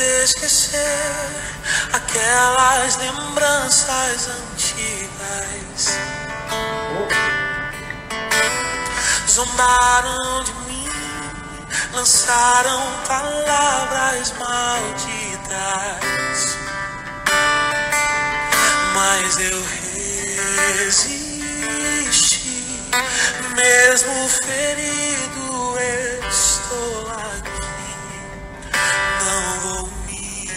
esquecer aquelas lembranças antigas. Zombaram de mim, lançaram palavras malditas, mas eu resisti, mesmo ferido estou aqui. Não vou me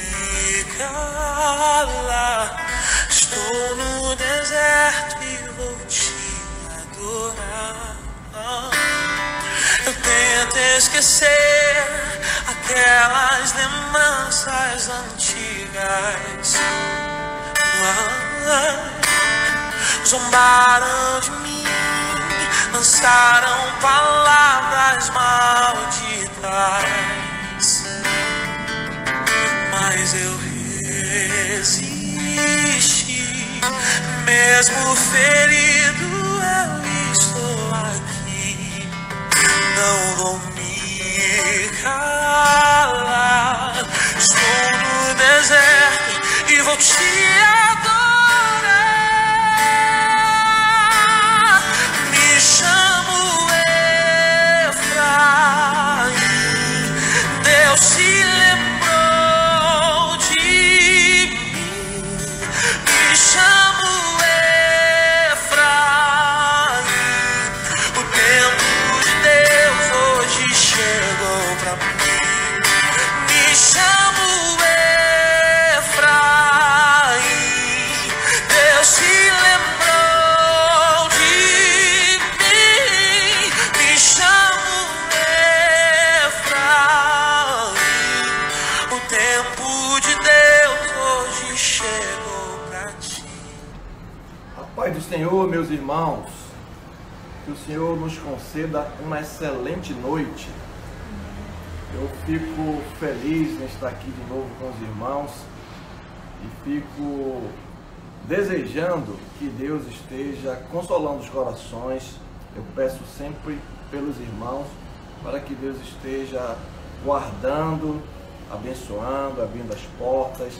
calar, estou no deserto e vou te adorar. Eu tento esquecer aquelas lembranças antigas. Zombaram de mim, lançaram palavras malditas, mas eu resisti, mesmo ferido eu estou aqui. Não vou me calar, estou no deserto e vou te adorar. Me chamo Efraim, Deus se lembrou de mim. Me chamo Efraim, o tempo de Deus hoje chegou pra mim. Me chamo Efraim, Deus se lembrou de mim. Me chamo Efraim, o tempo de Deus hoje chegou pra ti. A paz do Senhor, meus irmãos, que o Senhor nos conceda uma excelente noite. Eu fico feliz em estar aqui de novo com os irmãos e fico desejando que Deus esteja consolando os corações. Eu peço sempre pelos irmãos para que Deus esteja guardando, abençoando, abrindo as portas,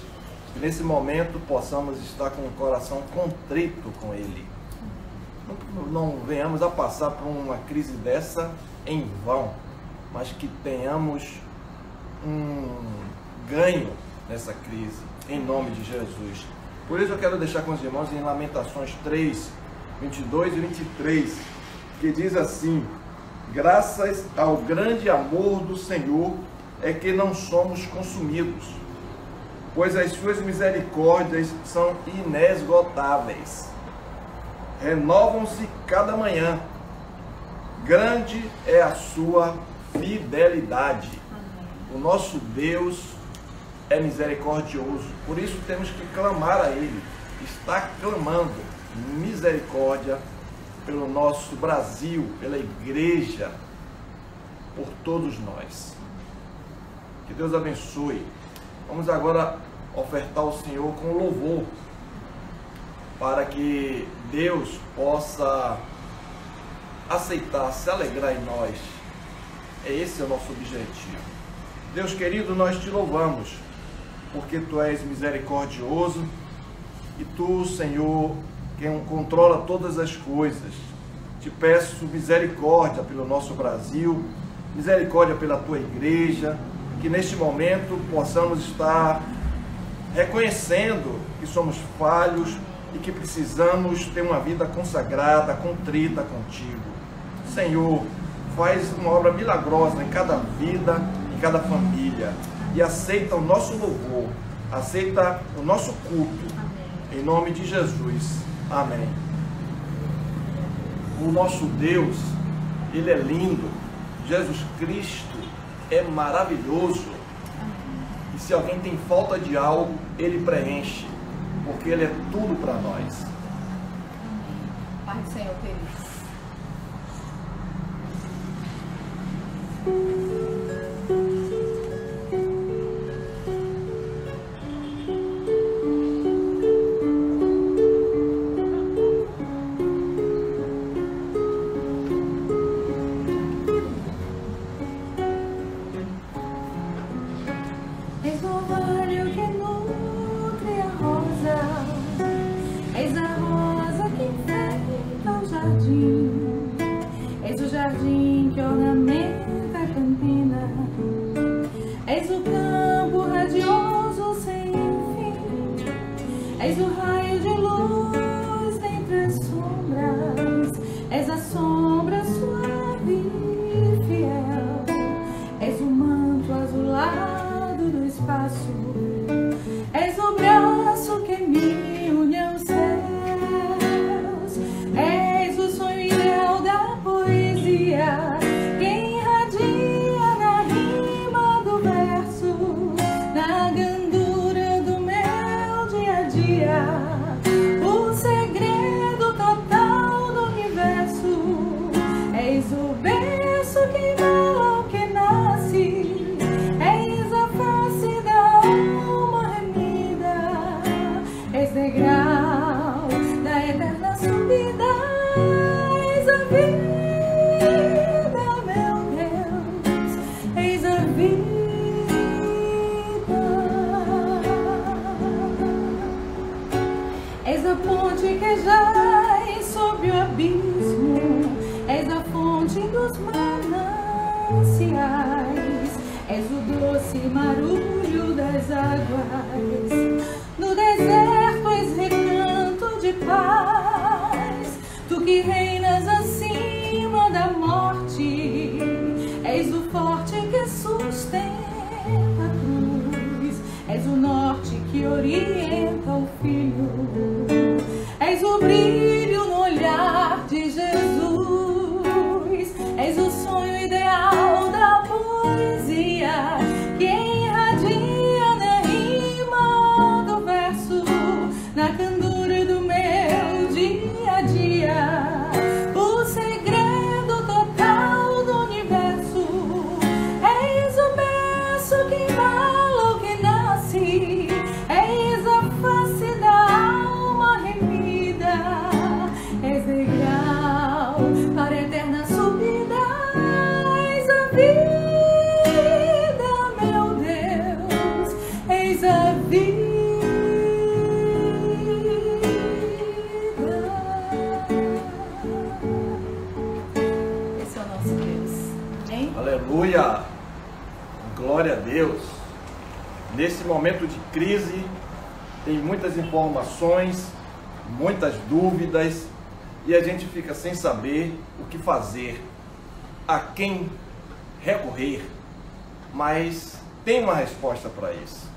que nesse momento possamos estar com o coração contrito com Ele. Não venhamos a passar por uma crise dessa em vão, mas que tenhamos um ganho nessa crise, em nome de Jesus. Por isso eu quero deixar com os irmãos em Lamentações 3, 22 e 23, que diz assim: graças ao grande amor do Senhor é que não somos consumidos, pois as suas misericórdias são inesgotáveis. Renovam-se cada manhã. Grande é a sua fidelidade. O nosso Deus é misericordioso. Por isso temos que clamar a Ele. Está clamando misericórdia pelo nosso Brasil, pela igreja, por todos nós. Que Deus abençoe. Vamos agora ofertar ao Senhor com louvor, para que Deus possa aceitar, se alegrar em nós. Esse é o nosso objetivo. Deus querido, nós te louvamos, porque Tu és misericordioso e Tu, Senhor, quem controla todas as coisas. Te peço misericórdia pelo nosso Brasil, misericórdia pela Tua igreja, que neste momento possamos estar reconhecendo que somos falhos e que precisamos ter uma vida consagrada, contrita contigo. Senhor, faz uma obra milagrosa em cada vida, em cada família, e aceita o nosso louvor, aceita o nosso culto, em nome de Jesus. Amém. O nosso Deus, Ele é lindo. Jesus Cristo é maravilhoso. E se alguém tem falta de algo, Ele preenche, porque Ele é tudo para nós. Pai do Senhor, querido. És o orvalho que nutre a rosa, és a rosa que enfeita o jardim, és o jardim que ornamenta a campina, és o campo radioso sem fim, és o raio de luz dentre as sombras, és a sombra suave e fiel, és o manto azulado do espaço, és o braço que me une aos céus, és o sonho ideal da poesia que irradia na rima do verso, na gandura do meu dia a dia, o segredo total do universo, és o berço que mal que nasce, és a face da alma remida, és degrau da eterna subida, és a vida, meu Deus, és a vida. És a ponte que jaz sob o abismo, és a fonte dos mananciais, és o doce marulho das águas, no deserto és recanto de paz, tu que reinas acima da morte, és o forte que sustenta a cruz, és o norte que orienta o filho, és o brilho no olhar de Jesus, és o sonho ideal da poesia que irradia na rima do verso, na candura do meu dia a dia, o segredo total do universo, és o berço que embala o que nasce, és a face da alma remida, és degrau para a eterna subida, és a vida, meu Deus, és a vida. Esse é o nosso Deus. Amém? Aleluia! Glória a Deus! Nesse momento de crise, tem muitas informações, muitas dúvidas, e a gente fica sem saber o que fazer, a quem recorrer, mas tem uma resposta para isso.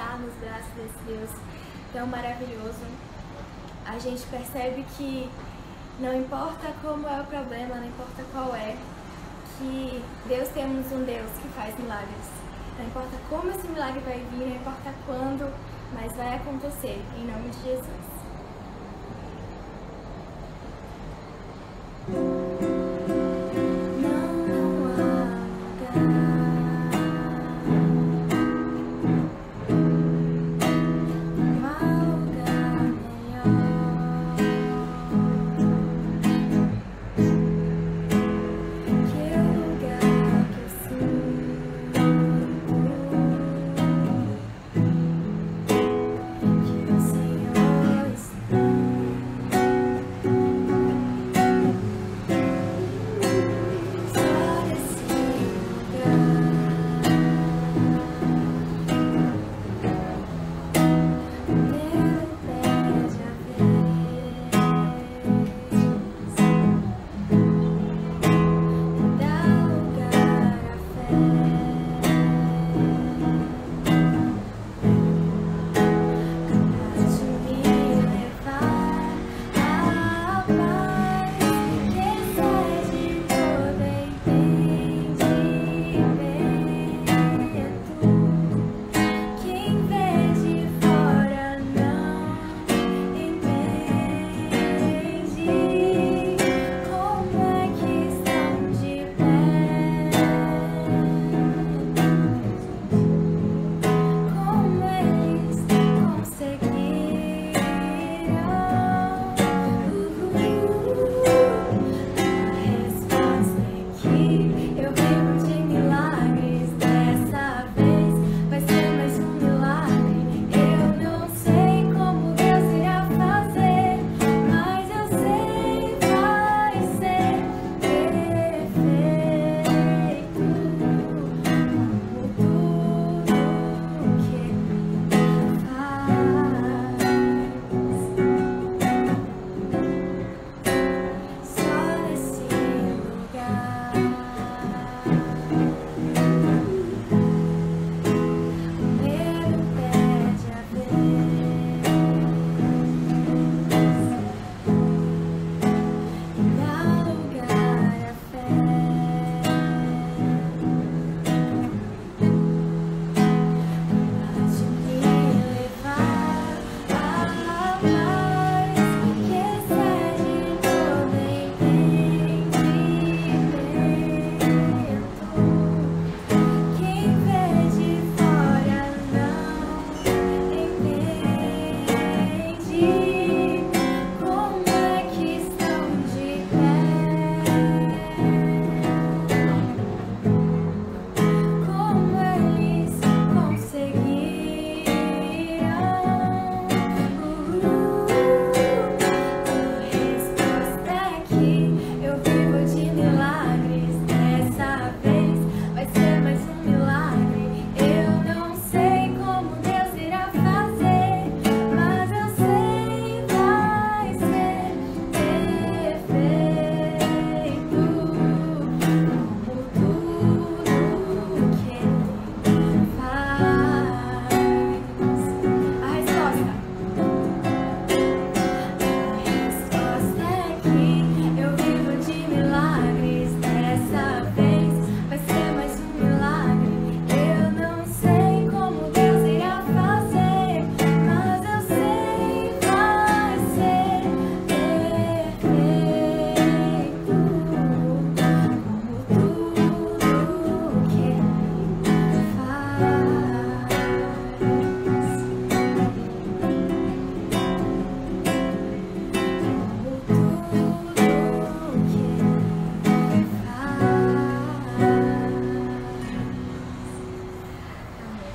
descansar nos braços desse Deus tão maravilhoso. A gente percebe que não importa como é o problema, não importa qual é, que temos um Deus que faz milagres. Não importa como esse milagre vai vir, não importa quando, mas vai acontecer, em nome de Jesus.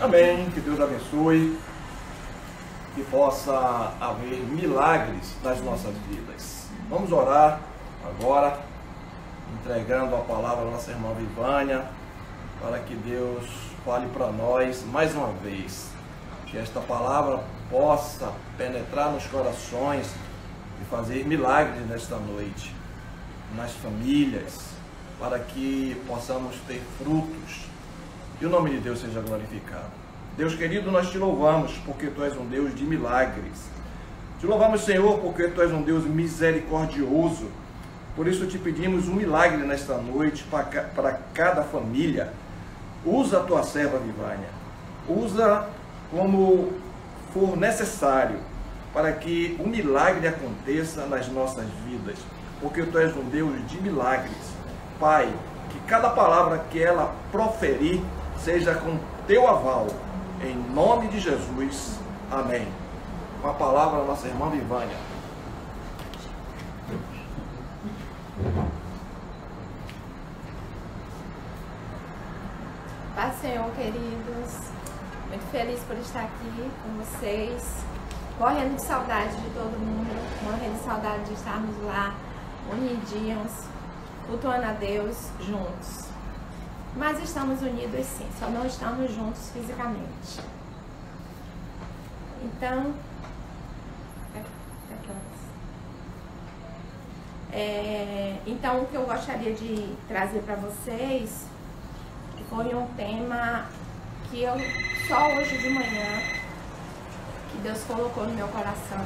Amém, que Deus abençoe, que possa haver milagres nas nossas vidas. Vamos orar agora, entregando a palavra à nossa irmã Vivânia, para que Deus fale para nós mais uma vez, que esta palavra possa penetrar nos corações e fazer milagres nesta noite, nas famílias, para que possamos ter frutos e o nome de Deus seja glorificado. Deus querido, nós te louvamos porque tu és um Deus de milagres. Te louvamos, Senhor, porque tu és um Deus misericordioso. Por isso te pedimos um milagre nesta noite para cada família. Usa a tua serva Vivânia. Usa como for necessário para que o milagre aconteça nas nossas vidas. Porque tu és um Deus de milagres. Pai, que cada palavra que ela proferir seja com teu aval. Em nome de Jesus. Amém. Com a palavra, a nossa irmã Vivânia. Paz, Senhor, queridos. Muito feliz por estar aqui com vocês. Morrendo de saudade de todo mundo. Morrendo de saudade de estarmos lá, unidinhos, cultuando a Deus juntos. Mas estamos unidos sim, só não estamos juntos fisicamente. Então, então o que eu gostaria de trazer para vocês foi um tema que eu só hoje de manhã que Deus colocou no meu coração,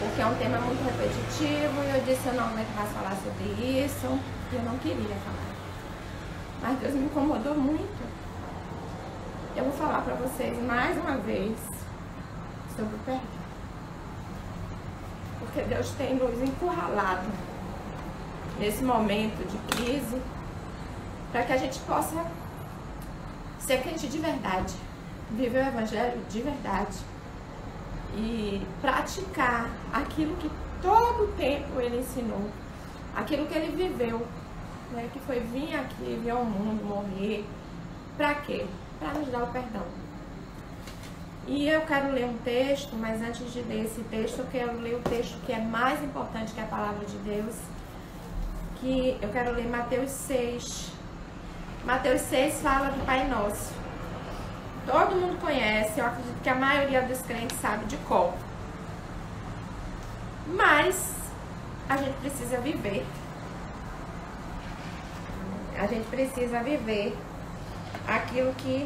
porque é um tema muito repetitivo e eu disse eu não aguento mais falar sobre isso e eu não queria falar. Mas Deus me incomodou muito. Eu vou falar para vocês mais uma vez sobre o perdão. Porque Deus tem nos encurralado nesse momento de crise para que a gente possa ser crente de verdade, viver o evangelho de verdade e praticar aquilo que todo o tempo ele ensinou, aquilo que ele viveu. Que foi vir aqui, ver o mundo, morrer. Pra quê? Para nos dar o perdão. E eu quero ler um texto, mas antes de ler esse texto, eu quero ler o texto que é mais importante que a palavra de Deus, que eu quero ler Mateus 6. Mateus 6 fala do Pai Nosso. Todo mundo conhece, eu acredito que a maioria dos crentes sabe de cor. Mas a gente precisa viver. A gente precisa viver aquilo que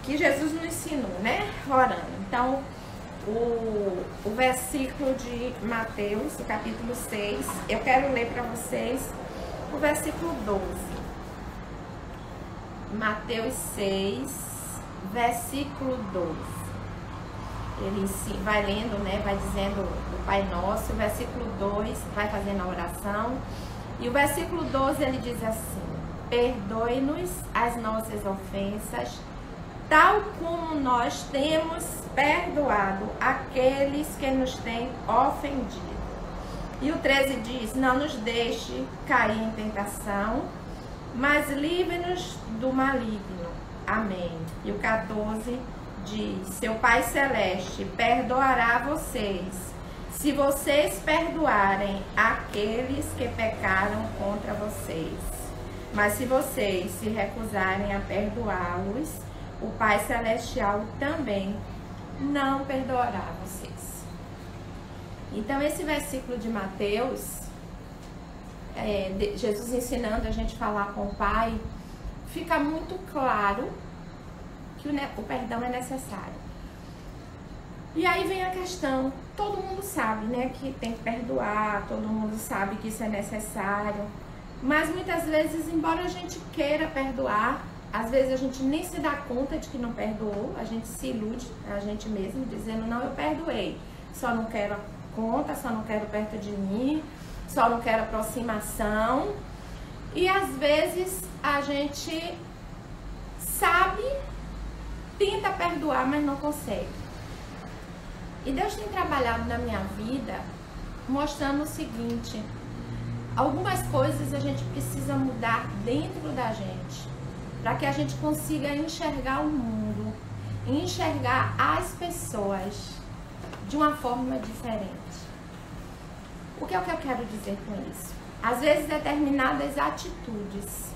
Jesus nos ensinou, né? Orando. Então, o versículo de Mateus, o capítulo 6, eu quero ler para vocês o versículo 12. Mateus 6, versículo 12. Ele vai lendo, né? Vai dizendo o Pai Nosso. O versículo 2 vai fazendo a oração. E o versículo 12 ele diz assim: perdoe-nos as nossas ofensas, tal como nós temos perdoado aqueles que nos têm ofendido. E o 13 diz: não nos deixe cair em tentação, mas livre-nos do maligno. Amém. E o 14 diz: seu Pai Celeste perdoará vocês, se vocês perdoarem aqueles que pecaram contra vocês. Mas se vocês se recusarem a perdoá-los, o Pai Celestial também não perdoará vocês. Então esse versículo de Mateus, Jesus ensinando a gente a falar com o Pai, fica muito claro que o perdão é necessário. E aí vem a questão, todo mundo sabe, né, que tem que perdoar, todo mundo sabe que isso é necessário, mas muitas vezes, embora a gente queira perdoar, às vezes a gente nem se dá conta de que não perdoou, a gente se ilude, a gente mesmo, dizendo, não, eu perdoei, só não quero a conta, só não quero perto de mim, só não quero aproximação, e às vezes a gente sabe, tenta perdoar, mas não consegue. E Deus tem trabalhado na minha vida mostrando o seguinte: algumas coisas a gente precisa mudar dentro da gente para que a gente consiga enxergar o mundo, enxergar as pessoas de uma forma diferente. O que é que eu quero dizer com isso? Às vezes determinadas atitudes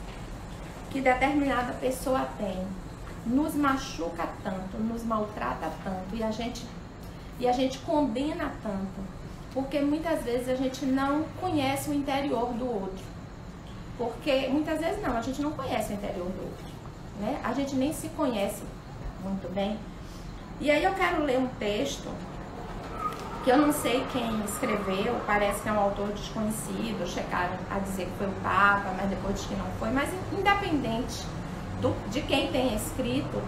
que determinada pessoa tem nos machuca tanto, nos maltrata tanto e a gente condena tanto, porque muitas vezes a gente não conhece o interior do outro. Porque muitas vezes não, a gente não conhece o interior do outro. né? A gente nem se conhece muito bem. E aí eu quero ler um texto que eu não sei quem escreveu, parece que é um autor desconhecido, chegaram a dizer que foi o Papa, mas depois diz que não foi, mas independente de quem tenha escrito,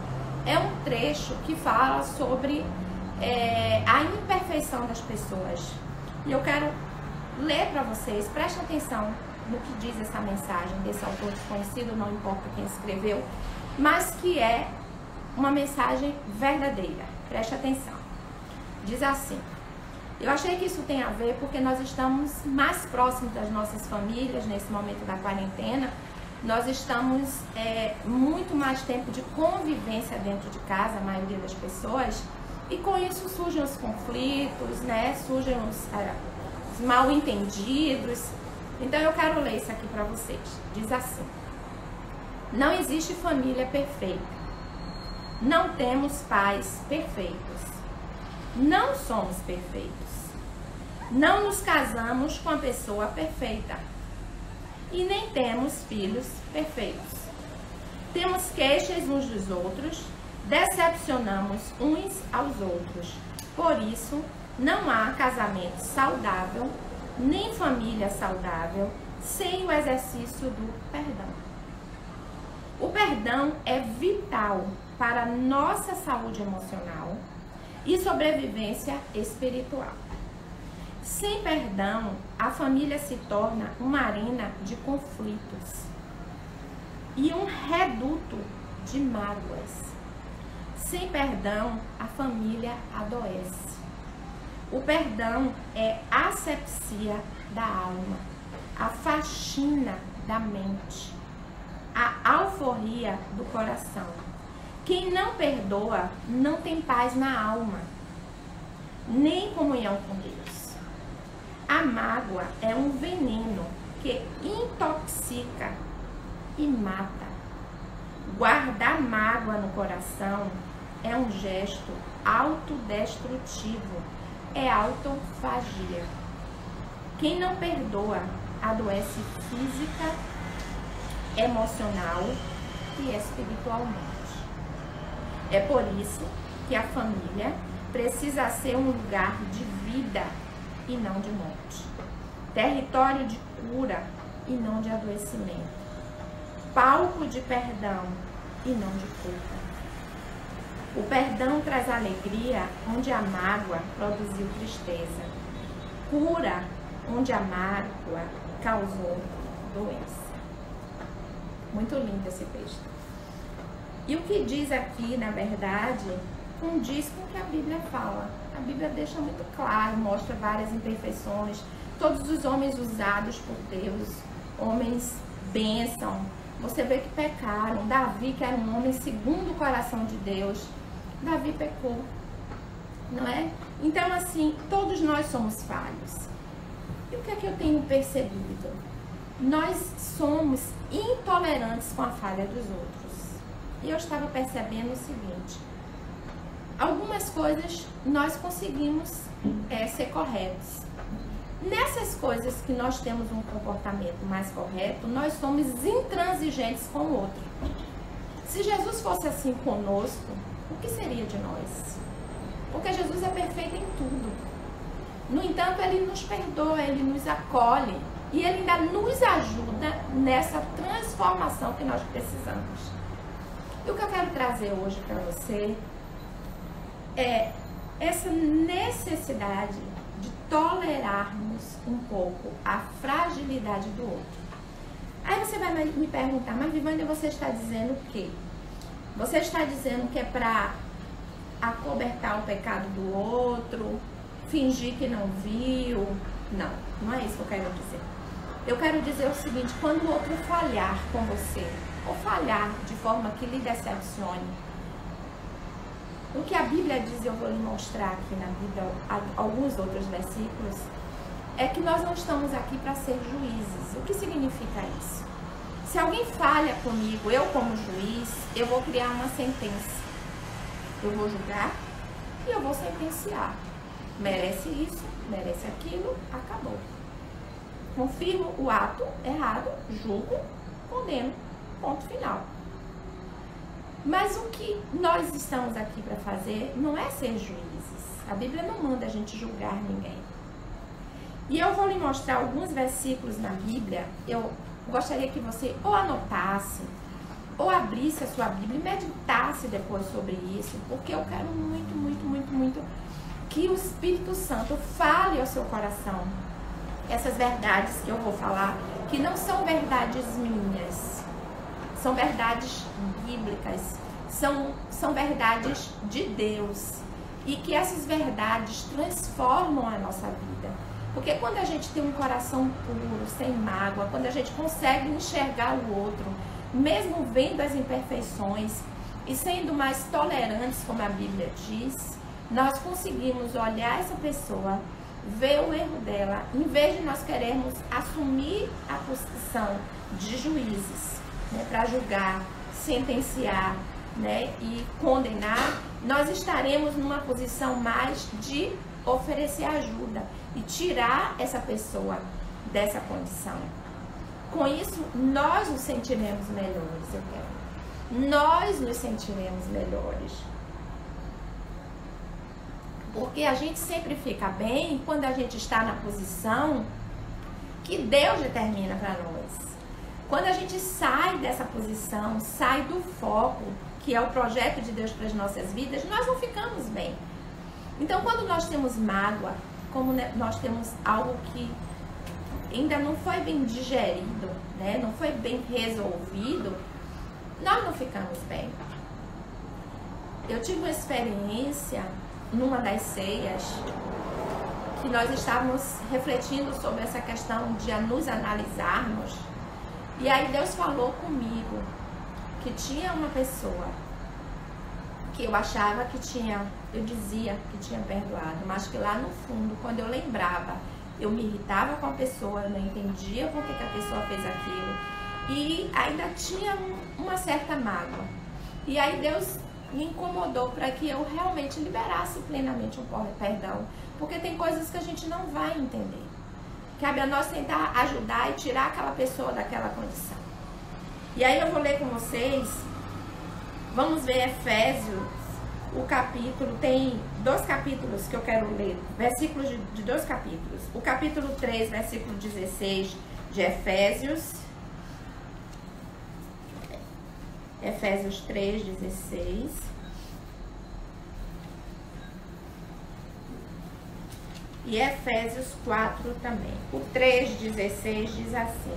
é um trecho que fala sobre a imperfeição das pessoas. E eu quero ler para vocês, prestem atenção no que diz essa mensagem desse autor desconhecido, não importa quem escreveu, mas que é uma mensagem verdadeira. Preste atenção. Diz assim: eu achei que isso tem a ver porque nós estamos mais próximos das nossas famílias nesse momento da quarentena. Nós estamos muito mais tempo de convivência dentro de casa, a maioria das pessoas, e com isso surgem os conflitos, né? Surgem os mal entendidos. Então eu quero ler isso aqui para vocês. Diz assim: não existe família perfeita. Não temos pais perfeitos. Não somos perfeitos. Não nos casamos com a pessoa perfeita. E nem temos filhos perfeitos. Temos queixas uns dos outros, decepcionamos uns aos outros. Por isso, não há casamento saudável, nem família saudável, sem o exercício do perdão. O perdão é vital para a nossa saúde emocional e sobrevivência espiritual. Sem perdão, a família se torna uma arena de conflitos e um reduto de mágoas. Sem perdão, a família adoece. O perdão é a asepsia da alma, a faxina da mente, a alforria do coração. Quem não perdoa não tem paz na alma, nem comunhão com Deus. A mágoa é um veneno que intoxica e mata. Guardar mágoa no coração é um gesto autodestrutivo, é autofagia. Quem não perdoa adoece física, emocional e espiritualmente. É por isso que a família precisa ser um lugar de vida e não de morte. Território de cura e não de adoecimento. Palco de perdão e não de culpa. O perdão traz alegria onde a mágoa produziu tristeza. Cura onde a mágoa causou doença. Muito lindo esse texto. E o que diz aqui, na verdade, condiz com o que a Bíblia fala. A Bíblia deixa muito claro, mostra várias imperfeições. Todos os homens usados por Deus, homens bênção, você vê que pecaram. Davi, que era um homem segundo o coração de Deus, Davi pecou, não é? Então, assim, todos nós somos falhos. E o que é que eu tenho percebido? Nós somos intolerantes com a falha dos outros. E eu estava percebendo o seguinte: algumas coisas nós conseguimos ser corretos. Nessas coisas que nós temos um comportamento mais correto, nós somos intransigentes com o outro. Se Jesus fosse assim conosco, o que seria de nós? Porque Jesus é perfeito em tudo. No entanto, Ele nos perdoa, Ele nos acolhe e Ele ainda nos ajuda nessa transformação que nós precisamos. E o que eu quero trazer hoje para você é essa necessidade de tolerarmos um pouco a fragilidade do outro. Aí você vai me perguntar: mas Vivânia, você está dizendo o quê? Você está dizendo que é para acobertar o pecado do outro, fingir que não viu? Não, não é isso que eu quero dizer. Eu quero dizer o seguinte: quando o outro falhar com você, ou falhar de forma que lhe decepcione, o que a Bíblia diz, eu vou lhe mostrar aqui na Bíblia alguns outros versículos, é que nós não estamos aqui para ser juízes. O que significa isso? Se alguém falha comigo, eu como juiz, eu vou criar uma sentença. Eu vou julgar e eu vou sentenciar. Merece isso, merece aquilo, acabou. Confirmo o ato errado, julgo, condeno, ponto final. Mas o que nós estamos aqui para fazer não é ser juízes. A Bíblia não manda a gente julgar ninguém. E eu vou lhe mostrar alguns versículos na Bíblia. Eu gostaria que você ou anotasse, ou abrisse a sua Bíblia e meditasse depois sobre isso, porque eu quero muito, muito, muito, muito que o Espírito Santo fale ao seu coração essas verdades que eu vou falar, que não são verdades minhas, são verdades bíblicas, são verdades de Deus, e que essas verdades transformam a nossa vida. Porque quando a gente tem um coração puro, sem mágoa, quando a gente consegue enxergar o outro, mesmo vendo as imperfeições e sendo mais tolerantes, como a Bíblia diz, nós conseguimos olhar essa pessoa, ver o erro dela, em vez de nós querermos assumir a posição de juízes, né, para julgar, sentenciar, né, e condenar, nós estaremos numa posição mais de oferecer ajuda e tirar essa pessoa dessa condição. Com isso, nós nos sentiremos melhores, eu quero. Nós nos sentiremos melhores. Porque a gente sempre fica bem quando a gente está na posição que Deus determina para nós. Quando a gente sai dessa posição, sai do foco, que é o projeto de Deus para as nossas vidas, nós não ficamos bem. Então, quando nós temos mágoa, como nós temos algo que ainda não foi bem digerido, né, não foi bem resolvido, nós não ficamos bem. Eu tive uma experiência numa das ceias, que nós estávamos refletindo sobre essa questão de nos analisarmos, e aí Deus falou comigo que tinha uma pessoa que eu achava que tinha, eu dizia que tinha perdoado, mas que lá no fundo, quando eu lembrava, eu me irritava com a pessoa, eu não entendia por que a pessoa fez aquilo, e ainda tinha uma certa mágoa. E aí Deus me incomodou para que eu realmente liberasse plenamente um perdão, porque tem coisas que a gente não vai entender. Cabe a nós tentar ajudar e tirar aquela pessoa daquela condição. E aí eu vou ler com vocês, vamos ver Efésios, o capítulo, tem 2 capítulos que eu quero ler, versículos de 2 capítulos. O capítulo 3, versículo 16 de Efésios. Efésios 3, 16. E Efésios 4 também. O 3, 16 diz assim: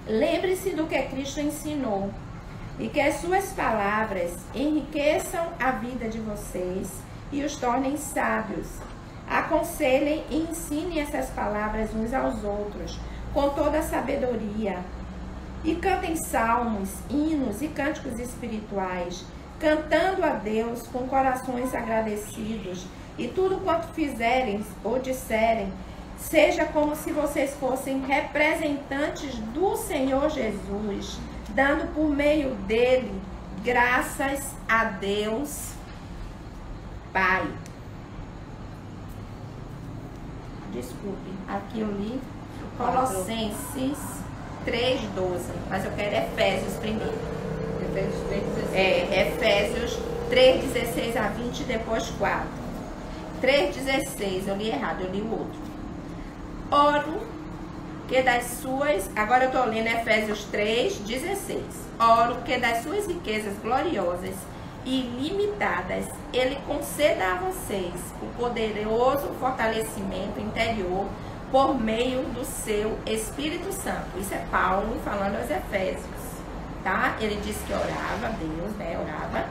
lembre-se do que Cristo ensinou e que as suas palavras enriqueçam a vida de vocês e os tornem sábios. Aconselhem e ensinem essas palavras uns aos outros com toda a sabedoria. E cantem salmos, hinos e cânticos espirituais, cantando a Deus com corações agradecidos. E tudo quanto fizerem ou disserem, seja como se vocês fossem representantes do Senhor Jesus, dando por meio dele graças a Deus Pai. Desculpe, aqui eu li Colossenses 3:12, mas eu quero Efésios primeiro. Efésios 3:16 a 20, depois 4. 3:16, eu li errado, eu li o outro. Oro que das suas... Agora eu estou lendo Efésios 3:16. Oro que das suas riquezas gloriosas e ilimitadas, Ele conceda a vocês o poderoso fortalecimento interior por meio do seu Espírito Santo. Isso é Paulo falando aos Efésios, tá? Ele disse que orava a Deus, né? Orava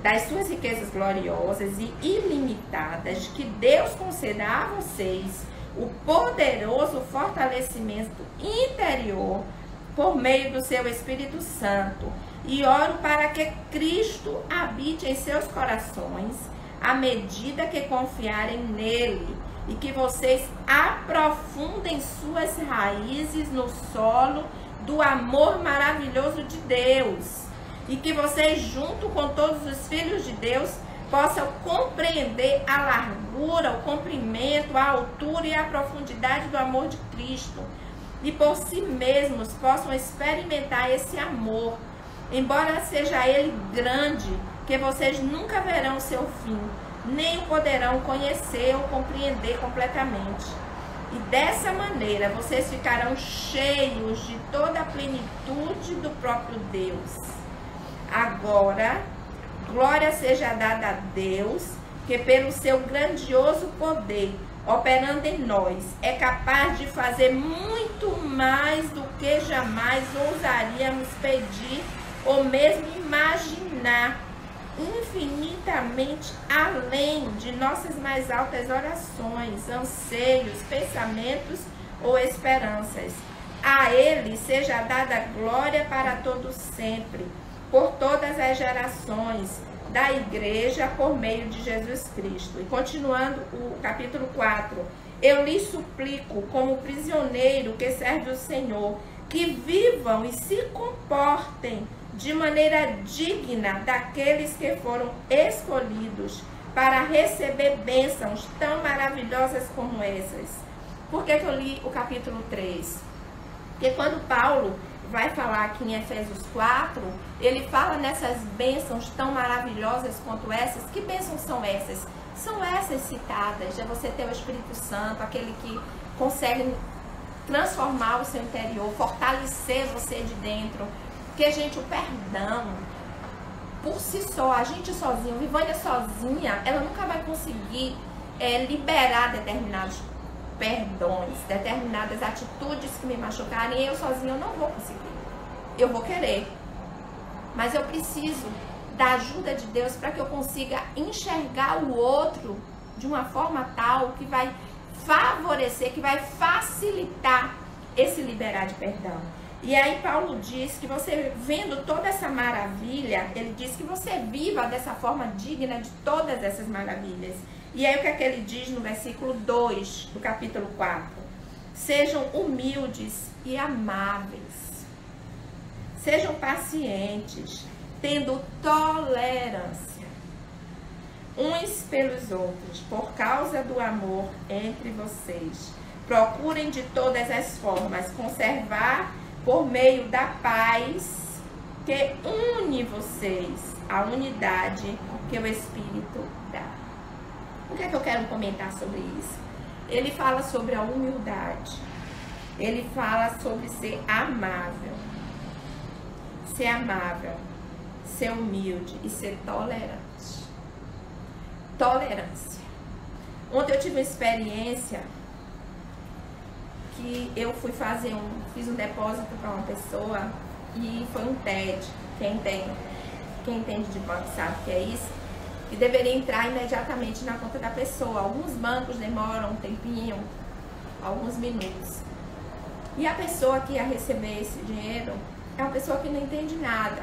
das suas riquezas gloriosas e ilimitadas, que Deus conceda a vocês o poderoso fortalecimento interior por meio do seu Espírito Santo. E oro para que Cristo habite em seus corações à medida que confiarem nele, e que vocês aprofundem suas raízes no solo do amor maravilhoso de Deus, e que vocês, junto com todos os filhos de Deus, possam compreender a largura, o comprimento, a altura e a profundidade do amor de Cristo, e por si mesmos possam experimentar esse amor, embora seja ele grande, que vocês nunca verão o seu fim, nem o poderão conhecer ou compreender completamente. E dessa maneira vocês ficarão cheios de toda a plenitude do próprio Deus. Agora, glória seja dada a Deus, que pelo seu grandioso poder, operando em nós, é capaz de fazer muito mais do que jamais ousaríamos pedir ou mesmo imaginar, infinitamente além de nossas mais altas orações, anseios, pensamentos ou esperanças. A Ele seja dada glória para todos sempre, por todas as gerações da igreja, por meio de Jesus Cristo. E continuando o capítulo 4, eu lhes suplico, como prisioneiro que serve o Senhor, que vivam e se comportem de maneira digna daqueles que foram escolhidos para receber bênçãos tão maravilhosas como essas. Por que eu li o capítulo 3? Porque quando Paulo vai falar aqui em Efésios 4, ele fala nessas bênçãos tão maravilhosas quanto essas. Que bênçãos são essas? São essas citadas, é você ter o Espírito Santo, aquele que consegue transformar o seu interior, fortalecer você de dentro. Porque, gente, o perdão, por si só, a gente sozinho, Vivânia sozinha, ela nunca vai conseguir liberar determinados perdões, determinadas atitudes que me machucarem. Eu sozinha eu não vou conseguir. Eu vou querer, mas eu preciso da ajuda de Deus para que eu consiga enxergar o outro de uma forma tal que vai favorecer, que vai facilitar esse liberar de perdão. E aí Paulo diz que você, vendo toda essa maravilha, ele diz que você viva dessa forma digna de todas essas maravilhas. E aí o que é que ele diz no versículo 2 do capítulo 4? Sejam humildes e amáveis. Sejam pacientes, tendo tolerância uns pelos outros, por causa do amor entre vocês. Procurem de todas as formas conservar por meio da paz que une vocês, a unidade que o Espírito dá. O que é que eu quero comentar sobre isso? Ele fala sobre a humildade. Ele fala sobre ser amável. Ser amável, ser humilde e ser tolerante. Tolerância. Ontem eu tive uma experiência que eu fui fiz um depósito para uma pessoa e foi um TED. Quem entende de banco sabe o que é isso. E deveria entrar imediatamente na conta da pessoa. Alguns bancos demoram um tempinho, alguns minutos. E a pessoa que ia receber esse dinheiro é uma pessoa que não entende nada.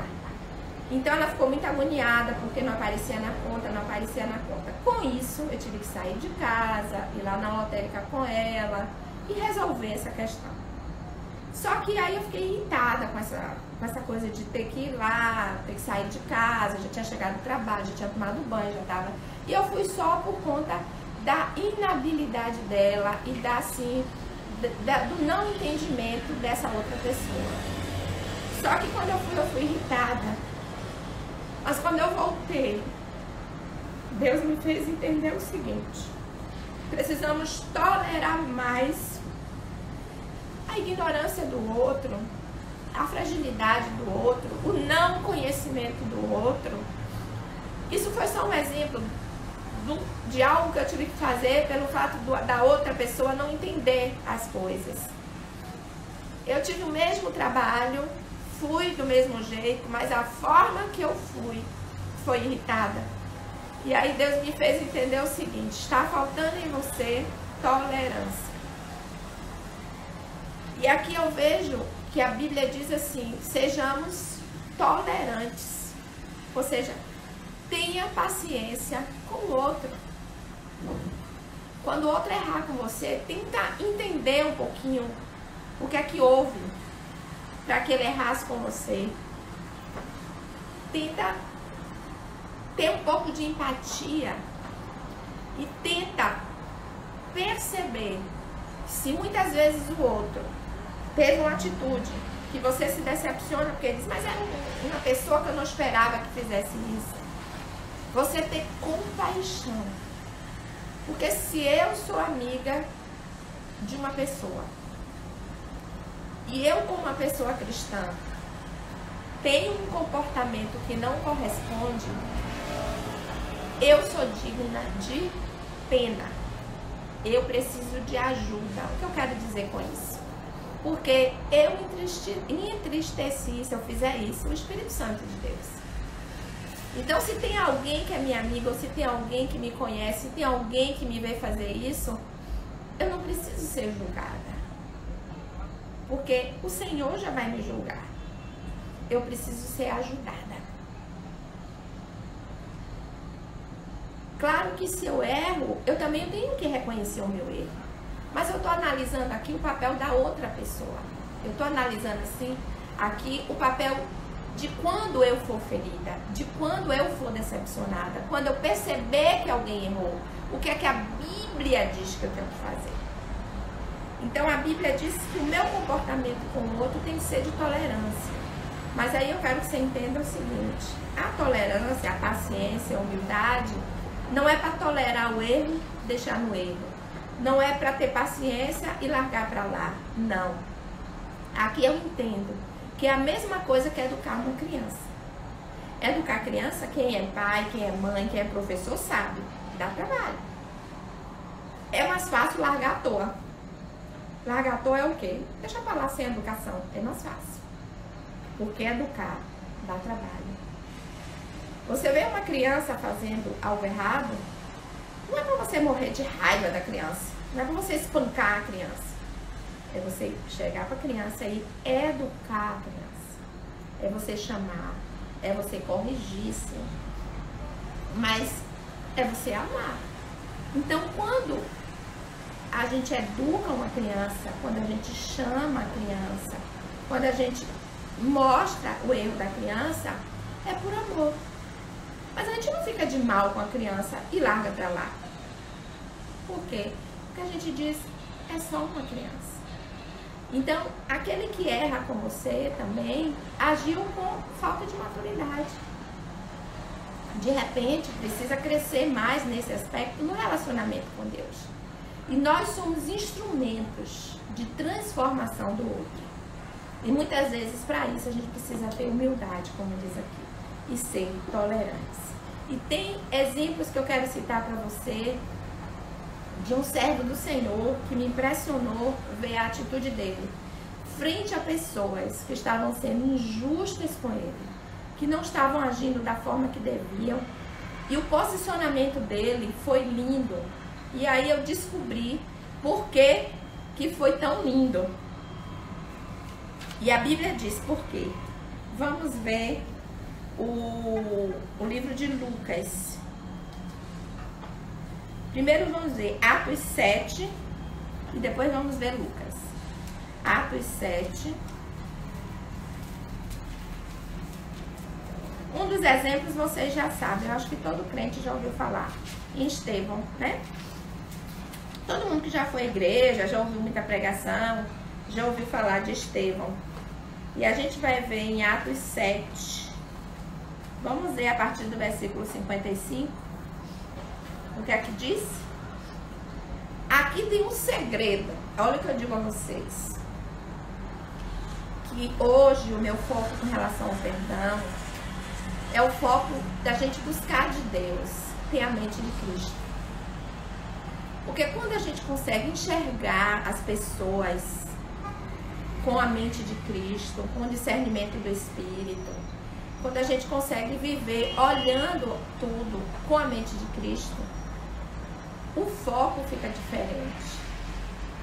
Então ela ficou muito agoniada porque não aparecia na conta, não aparecia na conta. Com isso, eu tive que sair de casa, ir lá na lotérica com ela e resolver essa questão. Só que aí eu fiquei irritada com essa coisa de ter que ir lá, ter que sair de casa, já tinha chegado do trabalho, já tinha tomado banho, já tava... E eu fui só por conta da inabilidade dela e do não entendimento dessa outra pessoa. Só que quando eu fui irritada. Mas quando eu voltei, Deus me fez entender o seguinte: precisamos tolerar mais a ignorância do outro, a fragilidade do outro, o não conhecimento do outro. Isso foi só um exemplo de algo que eu tive que fazer pelo fato da outra pessoa não entender as coisas. Eu tive o mesmo trabalho, fui do mesmo jeito, mas a forma que eu fui foi irritada. E aí Deus me fez entender o seguinte: está faltando em você tolerância. E aqui eu vejo que a Bíblia diz assim: sejamos tolerantes. Ou seja, tenha paciência com o outro. Quando o outro errar com você, tenta entender um pouquinho o que é que houve para que ele errasse com você. Tenta ter um pouco de empatia e tenta perceber se muitas vezes o outro teve uma atitude que você se decepciona porque diz, mas era uma pessoa que eu não esperava que fizesse isso. Você ter compaixão. Porque se eu sou amiga de uma pessoa e eu, como uma pessoa cristã, tenho um comportamento que não corresponde, eu sou digna de pena. Eu preciso de ajuda. O que eu quero dizer com isso? Porque eu entristeci, se eu fizer isso, o Espírito Santo de Deus. Então, se tem alguém que é minha amiga, ou se tem alguém que me conhece, se tem alguém que me vê fazer isso, eu não preciso ser julgada. Porque o Senhor já vai me julgar. Eu preciso ser ajudada. Claro que se eu erro, eu também tenho que reconhecer o meu erro. Mas eu estou analisando aqui o papel da outra pessoa. Eu estou analisando assim, aqui o papel de quando eu for ferida, de quando eu for decepcionada, quando eu perceber que alguém errou, o que é que a Bíblia diz que eu tenho que fazer. Então a Bíblia diz que o meu comportamento com o outro tem que ser de tolerância. Mas aí eu quero que você entenda o seguinte, a tolerância, a paciência, a humildade, não é para tolerar o erro, deixar no erro. Não é para ter paciência e largar para lá. Não. Aqui eu entendo que é a mesma coisa que educar uma criança. Educar a criança, quem é pai, quem é mãe, quem é professor sabe, dá trabalho. É mais fácil largar à toa. Largar à toa é o quê? Deixa pra lá sem educação, é mais fácil. Porque educar dá trabalho. Você vê uma criança fazendo algo errado, não é para você morrer de raiva da criança, não é para você espancar a criança. É você chegar para a criança e educar a criança. É você chamar, é você corrigir, sim. Mas é você amar. Então, quando a gente educa uma criança, quando a gente chama a criança, quando a gente mostra o erro da criança, é por amor. Mas a gente não fica de mal com a criança e larga pra lá. Por quê? Porque a gente diz, é só uma criança. Então, aquele que erra com você também agiu com falta de maturidade. De repente, precisa crescer mais nesse aspecto no relacionamento com Deus. E nós somos instrumentos de transformação do outro. E muitas vezes, para isso, a gente precisa ter humildade, como diz aqui, e ser tolerante. E tem exemplos que eu quero citar para você de um servo do Senhor que me impressionou ver a atitude dele frente a pessoas que estavam sendo injustas com ele, que não estavam agindo da forma que deviam. E o posicionamento dele foi lindo. E aí eu descobri por que foi tão lindo. E a Bíblia diz por quê. Vamos ver o livro de Lucas. Primeiro vamos ver Atos 7 e depois vamos ver Lucas. Atos 7. Um dos exemplos vocês já sabem, eu acho que todo crente já ouviu falar em Estevão, né? Todo mundo que já foi à igreja, já ouviu muita pregação, já ouviu falar de Estevão. E a gente vai ver em Atos 7. Vamos ver a partir do versículo 55. O que é que diz? Aqui tem um segredo. Olha o que eu digo a vocês. Que hoje o meu foco com relação ao perdão é o foco da gente buscar de Deus, ter a mente de Cristo. Porque quando a gente consegue enxergar as pessoas com a mente de Cristo, com o discernimento do Espírito, quando a gente consegue viver olhando tudo com a mente de Cristo, o foco fica diferente.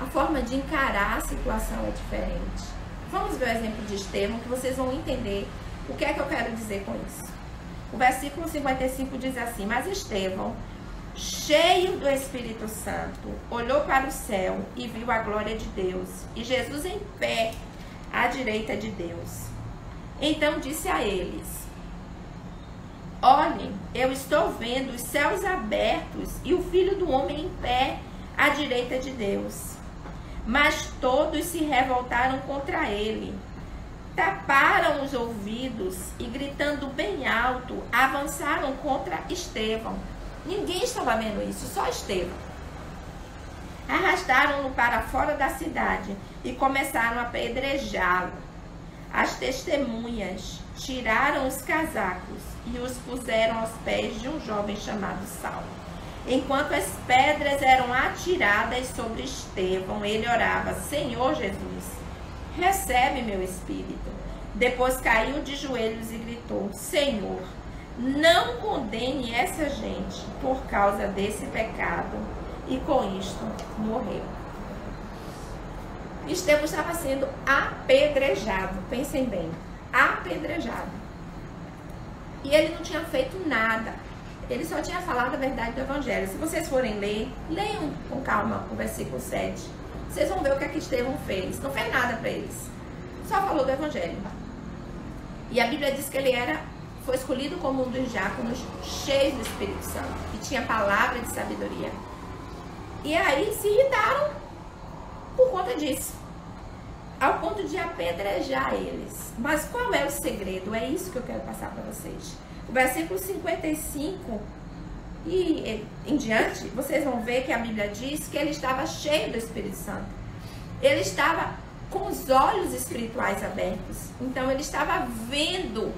A forma de encarar a situação é diferente. Vamos ver o exemplo de Estevão, que vocês vão entender o que é que eu quero dizer com isso. O versículo 55 diz assim: mas Estevão, cheio do Espírito Santo, olhou para o céu e viu a glória de Deus, e Jesus em pé à direita de Deus. Então disse a eles: olhem, eu estou vendo os céus abertos e o Filho do Homem em pé à direita de Deus. Mas todos se revoltaram contra ele, taparam os ouvidos e, gritando bem alto, avançaram contra Estevão. Ninguém estava vendo isso, só Estevão. Arrastaram-no para fora da cidade e começaram a apedrejá-lo. As testemunhas tiraram os casacos e os puseram aos pés de um jovem chamado Saulo. Enquanto as pedras eram atiradas sobre Estevão, ele orava: Senhor Jesus, recebe meu espírito. Depois caiu de joelhos e gritou: Senhor, não condene essa gente por causa desse pecado. E com isto morreu. Estevão estava sendo apedrejado. Pensem bem, apedrejado. E ele não tinha feito nada. Ele só tinha falado a verdade do evangelho. Se vocês forem ler, leiam com calma o versículo 7. Vocês vão ver o que é que Estevão fez. Não fez nada para eles. Só falou do evangelho. E a Bíblia diz que ele foi escolhido como um dos diáconos cheios do Espírito Santo. E tinha palavra de sabedoria. E aí se irritaram por conta disso. Ao ponto de apedrejar eles. Mas qual é o segredo? É isso que eu quero passar para vocês. O versículo 55 e em diante, vocês vão ver que a Bíblia diz que ele estava cheio do Espírito Santo. Ele estava com os olhos espirituais abertos. Então ele estava vendo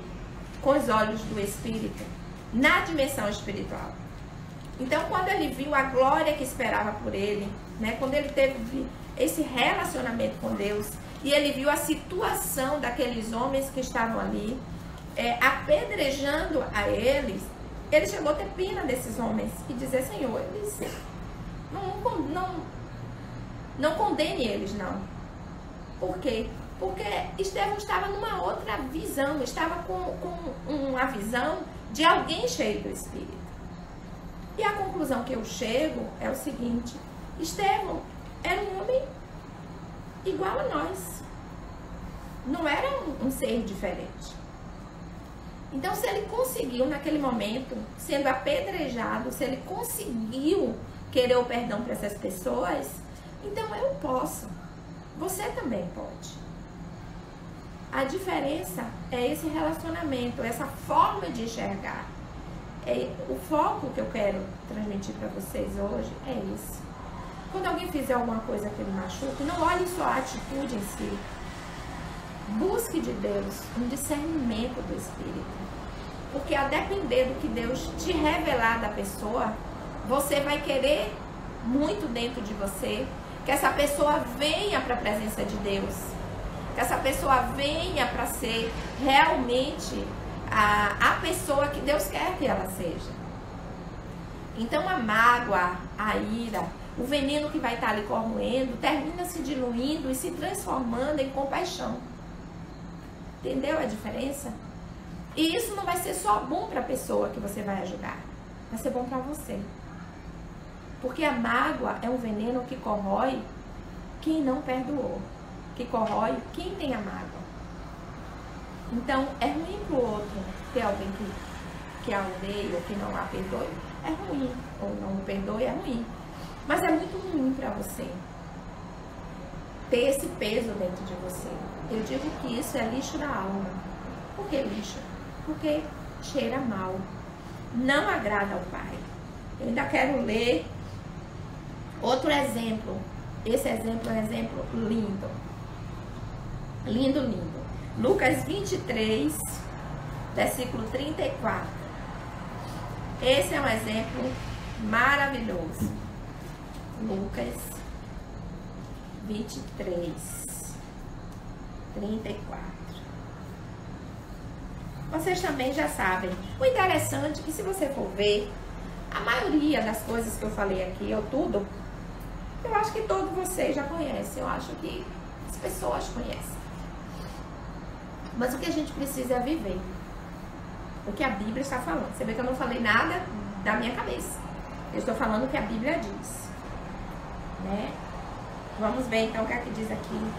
com os olhos do Espírito, na dimensão espiritual. Então quando ele viu a glória que esperava por ele, né, quando ele teve esse relacionamento com Deus, e ele viu a situação daqueles homens que estavam ali, apedrejando a eles, ele chegou a ter pena desses homens e dizer: Senhor, eles não condene eles, não. Por quê? Porque Estevão estava numa outra visão, estava com uma visão de alguém cheio do Espírito. E a conclusão que eu chego é o seguinte: Estevão era um homem igual a nós. Não era um ser diferente. Então, se ele conseguiu naquele momento, sendo apedrejado, se ele conseguiu querer o perdão para essas pessoas, então eu posso. Você também pode. A diferença é esse relacionamento, essa forma de enxergar. O foco que eu quero transmitir para vocês hoje é esse. Quando alguém fizer alguma coisa que ele machuque, não olhe só a atitude em si. Busque de Deus um discernimento do Espírito. Porque a depender do que Deus te revelar da pessoa, você vai querer muito dentro de você que essa pessoa venha para a presença de Deus. Que essa pessoa venha para ser realmente a pessoa que Deus quer que ela seja. Então a mágoa, a ira, o veneno que vai estar ali corroendo, termina se diluindo e se transformando em compaixão. Entendeu a diferença? E isso não vai ser só bom para a pessoa que você vai ajudar. Vai ser bom para você. Porque a mágoa é um veneno que corrói quem não perdoou. Que corrói quem tem a mágoa. Então, é ruim para o outro ter alguém que a odeie ou que não a perdoe. É ruim. Ou não o perdoe, é ruim. Mas é muito ruim para você ter esse peso dentro de você. Eu digo que isso é lixo da alma. Por que lixo? Porque cheira mal. Não agrada ao Pai. Eu ainda quero ler outro exemplo. Esse exemplo é um exemplo lindo. Lindo, lindo. Lucas 23, versículo 34. Esse é um exemplo maravilhoso. Lucas 23, 34. Vocês também já sabem. O interessante é que, se você for ver, a maioria das coisas que eu falei aqui, ou tudo, eu acho que todos vocês já conhecem. Eu acho que as pessoas conhecem. Mas o que a gente precisa é viver o que a Bíblia está falando. Você vê que eu não falei nada da minha cabeça. Eu estou falando o que a Bíblia diz, né? Vamos ver então o que é que diz aqui.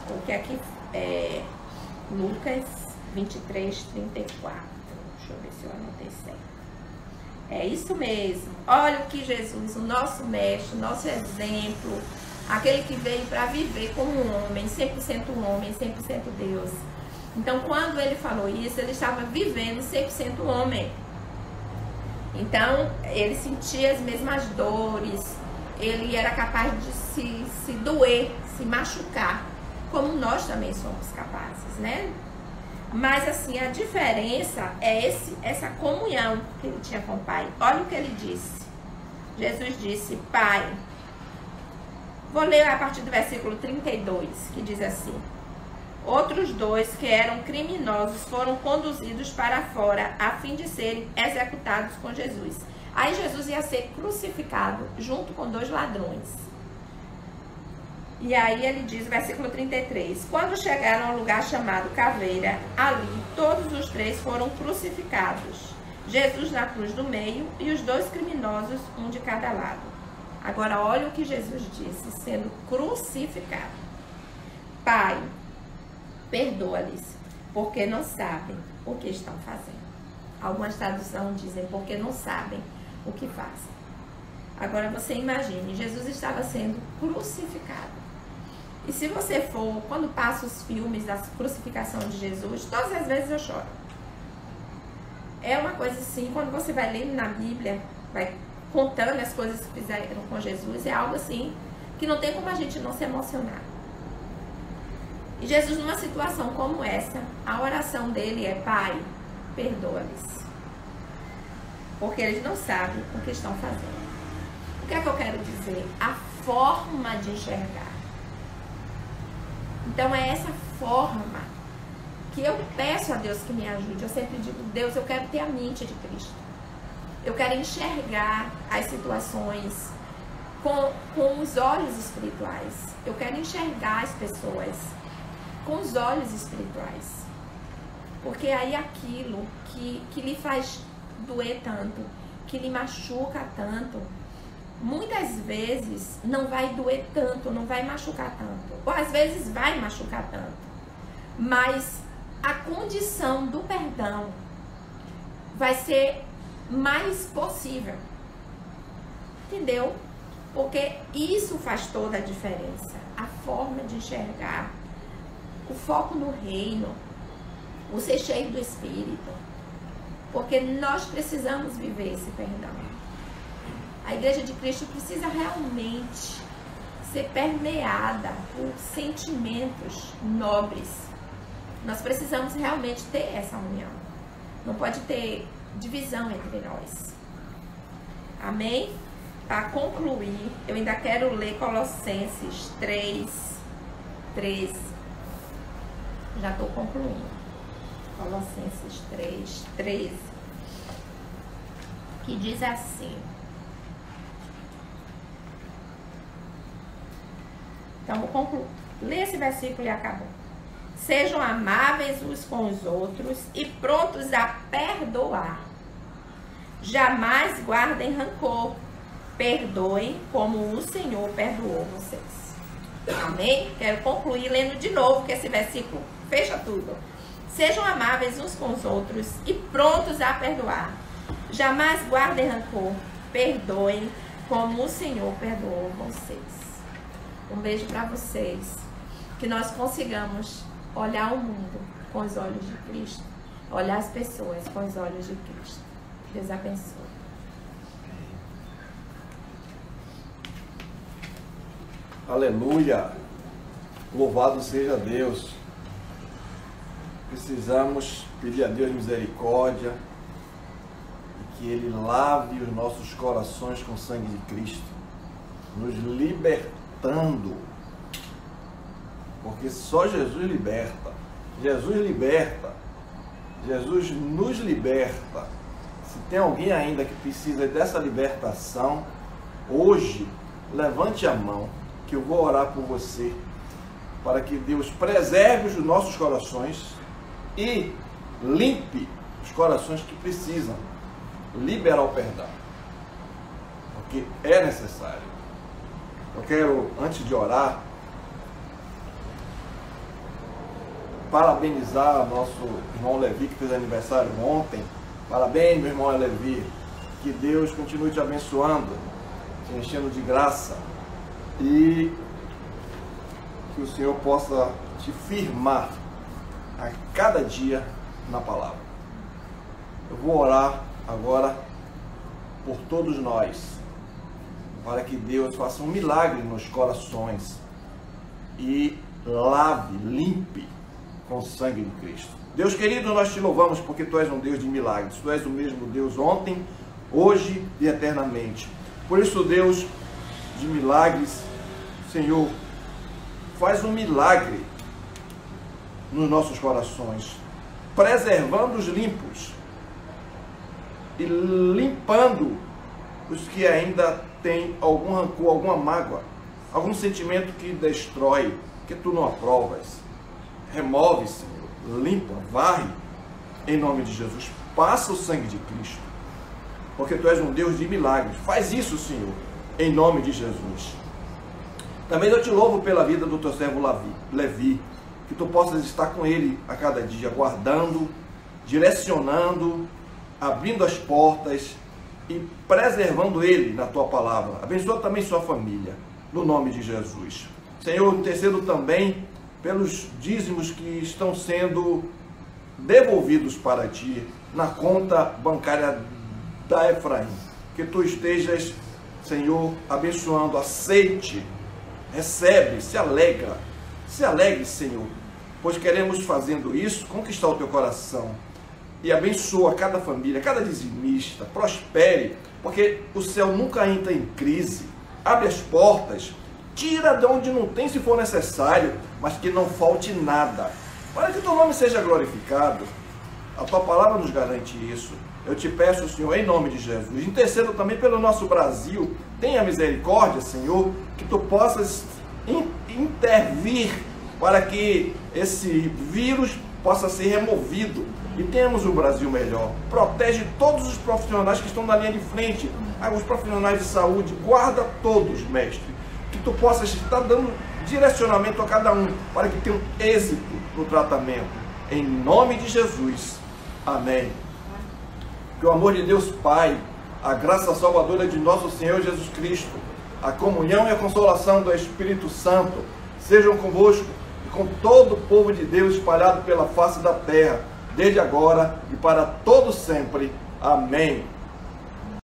O que é que Lucas 23, 34. Deixa eu ver se eu anotei certo. É isso mesmo. Olha o que Jesus, o nosso mestre, o nosso exemplo, aquele que veio para viver como um homem, 100% homem, 100% Deus. Então, quando ele falou isso, ele estava vivendo 100% homem. Então, ele sentia as mesmas dores, ele era capaz de se doer, se machucar, como nós também somos capazes, né? Mas assim, a diferença é essa comunhão que ele tinha com o Pai. Olha o que ele disse. Jesus disse: Pai, vou ler a partir do versículo 32, que diz assim: outros 2 que eram criminosos foram conduzidos para fora a fim de serem executados com Jesus. Aí Jesus ia ser crucificado junto com 2 ladrões. E aí ele diz, versículo 33, quando chegaram ao lugar chamado Caveira, ali todos os 3 foram crucificados, Jesus na cruz do meio e os 2 criminosos, um de cada lado. Agora olha o que Jesus disse, sendo crucificado: Pai, perdoa-lhes, porque não sabem o que estão fazendo. Algumas traduções dizem porque não sabem o que fazem. Agora você imagine, Jesus estava sendo crucificado. E se você for, quando passa os filmes da crucificação de Jesus, todas as vezes eu choro. É uma coisa assim, quando você vai lendo na Bíblia, vai contando as coisas que fizeram com Jesus, é algo assim, que não tem como a gente não se emocionar. E Jesus, numa situação como essa, a oração dele é: Pai, perdoa-lhes, porque eles não sabem o que estão fazendo. O que é que eu quero dizer? A forma de enxergar. Então é essa forma que eu peço a Deus que me ajude. Eu sempre digo: Deus, eu quero ter a mente de Cristo. Eu quero enxergar as situações com os olhos espirituais. Eu quero enxergar as pessoas com os olhos espirituais. Porque aí aquilo que lhe faz doer tanto, que lhe machuca tanto, muitas vezes não vai doer tanto, não vai machucar tanto. Ou às vezes vai machucar tanto. Mas a condição do perdão vai ser mais possível. Entendeu? Porque isso faz toda a diferença. A forma de enxergar, o foco no reino, o ser cheio do Espírito. Porque nós precisamos viver esse perdão. A Igreja de Cristo precisa realmente ser permeada por sentimentos nobres. Nós precisamos realmente ter essa união. Não pode ter divisão entre nós. Amém? Para concluir, eu ainda quero ler Colossenses 3:13. Já estou concluindo. Colossenses 3:13. Que diz assim. Então, vou concluir. Lê esse versículo e acabou. Sejam amáveis uns com os outros e prontos a perdoar. Jamais guardem rancor. Perdoem como o Senhor perdoou vocês. Amém? Quero concluir lendo de novo, que esse versículo fecha tudo. Sejam amáveis uns com os outros e prontos a perdoar. Jamais guardem rancor. Perdoem como o Senhor perdoou vocês. Um beijo para vocês. Que nós consigamos olhar o mundo com os olhos de Cristo. Olhar as pessoas com os olhos de Cristo. Deus abençoe. Aleluia. Louvado seja Deus. Precisamos pedir a Deus misericórdia e que Ele lave os nossos corações com o sangue de Cristo, nos libertando, porque só Jesus liberta. Jesus liberta. Jesus nos liberta. Se tem alguém ainda que precisa dessa libertação, hoje, levante a mão, que eu vou orar por você, para que Deus preserve os nossos corações e limpe os corações que precisam liberar o perdão, porque é necessário. Eu quero, antes de orar, parabenizar nosso irmão Levi, que fez aniversário ontem. Parabéns, meu irmão Levi. Que Deus continue te abençoando, te enchendo de graça e que o Senhor possa te firmar a cada dia na palavra. Eu vou orar agora por todos nós, para que Deus faça um milagre nos corações e lave, limpe com o sangue de Cristo. Deus querido, nós te louvamos porque Tu és um Deus de milagres. Tu és o mesmo Deus ontem, hoje e eternamente. Por isso, Deus de milagres, Senhor, faz um milagre nos nossos corações, preservando os limpos e limpando os que ainda têm algum rancor, alguma mágoa, algum sentimento que destrói, que Tu não aprovas. Remove, Senhor, limpa, varre, em nome de Jesus. Passa o sangue de Cristo, porque Tu és um Deus de milagres. Faz isso, Senhor, em nome de Jesus. Também eu te louvo pela vida do Teu servo Levi, que Tu possas estar com ele a cada dia, guardando, direcionando, abrindo as portas e preservando ele na Tua palavra. Abençoa também sua família, no nome de Jesus. Senhor, intercedo também pelos dízimos que estão sendo devolvidos para Ti na conta bancária da Efraim. Que Tu estejas, Senhor, abençoando, aceite, recebe, se alegre, Senhor, pois queremos, fazendo isso, conquistar o Teu coração. E abençoa cada família, cada dizimista, prospere, porque o céu nunca entra em crise. Abre as portas, tira de onde não tem, se for necessário, mas que não falte nada, para que Teu nome seja glorificado. A Tua palavra nos garante isso. Eu te peço, Senhor, em nome de Jesus. Intercedo também pelo nosso Brasil. Tenha misericórdia, Senhor, que Tu possas intervir para que esse vírus possa ser removido e tenhamos um Brasil melhor. Protege todos os profissionais que estão na linha de frente, os profissionais de saúde, guarda todos, Mestre, que Tu possas estar dando direcionamento a cada um, para que tenham êxito no tratamento, em nome de Jesus, amém. Que o amor de Deus Pai, a graça salvadora de nosso Senhor Jesus Cristo, a comunhão e a consolação do Espírito Santo sejam convosco e com todo o povo de Deus espalhado pela face da terra, desde agora e para todo sempre. Amém.